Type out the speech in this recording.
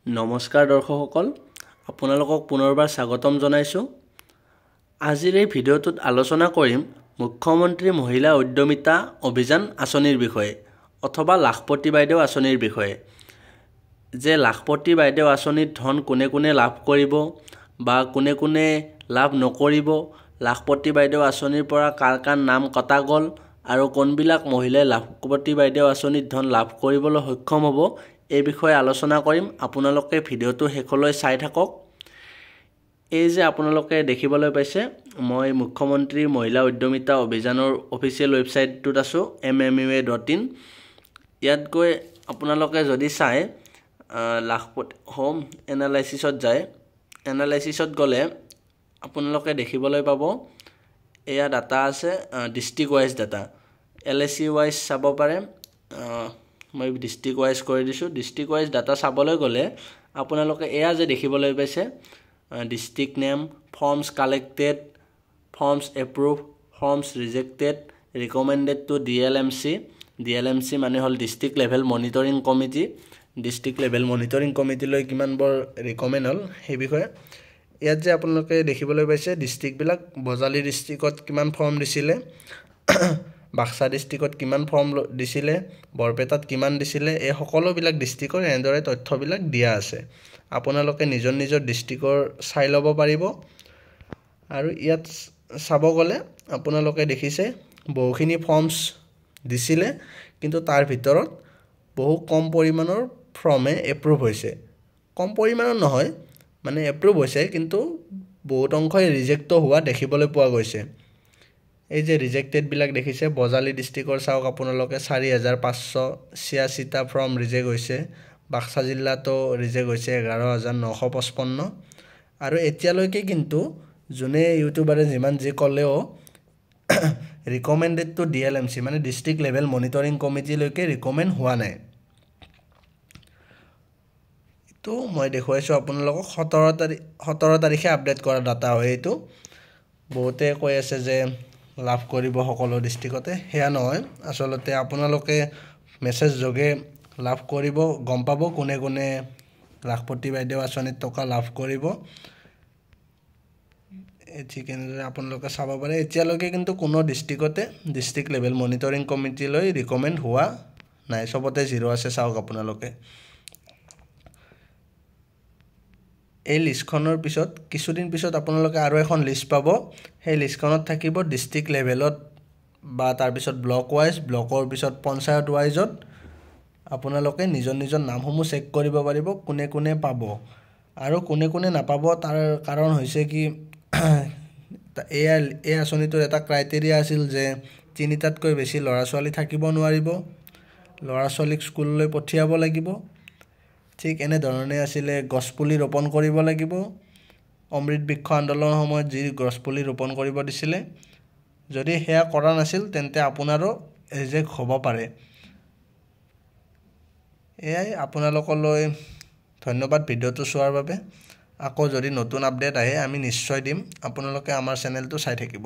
নমস্কাৰ দৰ্শকসকল, আপোনালোকক পুনৰবাৰ স্বাগতম জনাইছোঁ। আজিৰ এই ভিডিঅ'টোত আলোচনা কৰিম মুখ্যমন্ত্ৰী মহিলা উদ্যমিতা অভিযান আঁচনিৰ বিষয়ে অথবা লাখপতি বাইদেউ আঁচনিৰ বিষয়ে। যে লাখপতি বাইদেউ আঁচনিৰ ধন কোনে কোনে লাভ কৰিব বা কোনে কোনে লাভ নকৰিব, লাখপতি বাইদেউ আঁচনিৰ পৰা কাৰ কাৰ নাম কটা গ'ল আৰু কোনবিলাক মহিলাই লাখপতি বাইদেউ আঁচনিৰ ধন লাভ কৰিবলৈ সক্ষম হ'ব, এই বিষয়ে আলোচনা কৰিম। আপোনালোকে ভিডিঅ'টো শেষলৈ চাই থাকক। এই যে আপোনালোকে দেখিবলৈ পাইছে, মই মুখ্যমন্ত্ৰী মহিলা উদ্যমিতা অভিযানৰ অফিচিয়েল ৱেবছাইটটোত আছোঁ, mmua.in। ইয়াত গৈ আপোনালোকে যদি চাই লাখপতি হোম এনালাইচিছত যায়, এনালাইচিছত গ'লে আপোনালোকে দেখিবলৈ পাব এয়া ডাটা আছে, district wise data, LAC wise চাব পাৰে। মই ডিষ্ট্ৰিক্ট ৱাইজ কৰি দিছোঁ। ডিষ্ট্ৰিক্ট ৱাইজ ডাটা চাবলৈ গ'লে আপোনালোকে এয়া যে দেখিবলৈ পাইছে, district name, forms collected, forms approve, forms rejected, recommended to DLMC মানে হ'ল district level monitoring committee. District level monitoring কমিটিলৈ কিমানবোৰ ৰিকমেণ্ড হ'ল সেই বিষয়ে ইয়াত যে আপোনালোকে দেখিবলৈ পাইছে। ডিষ্ট্ৰিক্টবিলাক বজালী ডিষ্ট্ৰিক্টত কিমান ফৰ্ম দিছিলে, বাক্সা ডিষ্ট্ৰিক্টত কিমান ফৰ্ম দিছিলে, বৰপেটাত কিমান দিছিলে, এই সকলোবিলাক ডিষ্ট্ৰিক্টৰ এনেদৰে তথ্যবিলাক দিয়া আছে। আপোনালোকে নিজৰ নিজৰ ডিষ্ট্ৰিক্টৰ চাই ল'ব পাৰিব। আৰু ইয়াত চাব গ'লে আপোনালোকে দেখিছে বহুখিনি ফৰ্মছ দিছিলে, কিন্তু তাৰ ভিতৰত বহু কম পৰিমাণৰ ফৰ্মে এপ্ৰুভ হৈছে। কম পৰিমাণৰ নহয়, মানে এপ্ৰুভ হৈছে, কিন্তু বহুত অংশই ৰিজেক্টো হোৱা দেখিবলৈ পোৱা গৈছে। এই যে ৰিজেক্টেডবিলাক দেখিছে, বজালী ডিষ্ট্ৰিক্টৰ চাওক আপোনালোকে 4,586টা ফৰ্ম ৰিজেক্ট হৈছে। বাক্সা জিলাতো ৰিজেক্ট হৈছে 11,955। আৰু এতিয়ালৈকে কিন্তু যোনে ইউটিউবাৰে যিমান যি ক'লেও ৰিকমেণ্ডেড টু DLMC মানে ডিষ্ট্ৰিক্ট লেভেল মনিটৰিং কমিটিলৈকে ৰিকমেণ্ড হোৱা নাই। এইটো মই দেখুৱাইছোঁ আপোনালোকক 17 তাৰিখে আপডেট কৰা ডাটা হয় এইটো। বহুতে কৈ আছে যে লাভ কৰিব সকলো ডিষ্ট্ৰিক্টতে, সেয়া নহয়। আচলতে আপোনালোকে মেছেজ যোগে লাভ কৰিব, গম পাব কোনে কোনে লাখপতি বাইদেউ আঁচনিত টকা লাভ কৰিব। ঠিক এনেদৰে আপোনালোকে চাব পাৰে। এতিয়ালৈকে কিন্তু কোনো ডিষ্ট্ৰিক্টতে ডিষ্ট্ৰিক্ট লেভেল মনিটৰিং কমিটিলৈ ৰিকমেণ্ড হোৱা নাই, চবতে 0 আছে। চাওক আপোনালোকে এই লিষ্টখনৰ পিছত কিছুদিন পিছত আপোনালোকে আৰু এখন লিষ্ট পাব। সেই লিষ্টখনত থাকিব ডিষ্ট্ৰিক্ট লেভেলত বা তাৰপিছত ব্লক ৱাইজ, ব্লকৰ পিছত পঞ্চায়ত ৱাইজত আপোনালোকে নিজৰ নিজৰ নামসমূহ চেক কৰিব পাৰিব কোনে কোনে পাব আৰু কোনে কোনে নাপাব। তাৰ কাৰণ হৈছে কি, এই আঁচনিটোৰ এটা ক্ৰাইটেৰিয়া আছিল যে 3টাতকৈ বেছি ল'ৰা ছোৱালী থাকিব নোৱাৰিব, ল'ৰা ছোৱালীক স্কুললৈ পঠিয়াব লাগিব। ঠিক এনেধৰণে আছিলে গছপুলি ৰোপণ কৰিব লাগিব। অমৃত বৃক্ষ আন্দোলনৰ সময়ত যি গছপুলি ৰোপণ কৰিব দিছিলে, যদি সেয়া কৰা নাছিল তেন্তে আপোনাৰো ৰিজেক্ট হ'ব পাৰে। এয়াই আপোনালোকলৈ ধন্যবাদ ভিডিঅ'টো চোৱাৰ বাবে। আকৌ যদি নতুন আপডেট আহে আমি নিশ্চয় দিম, আপোনালোকে আমাৰ চেনেলটো চাই থাকিব।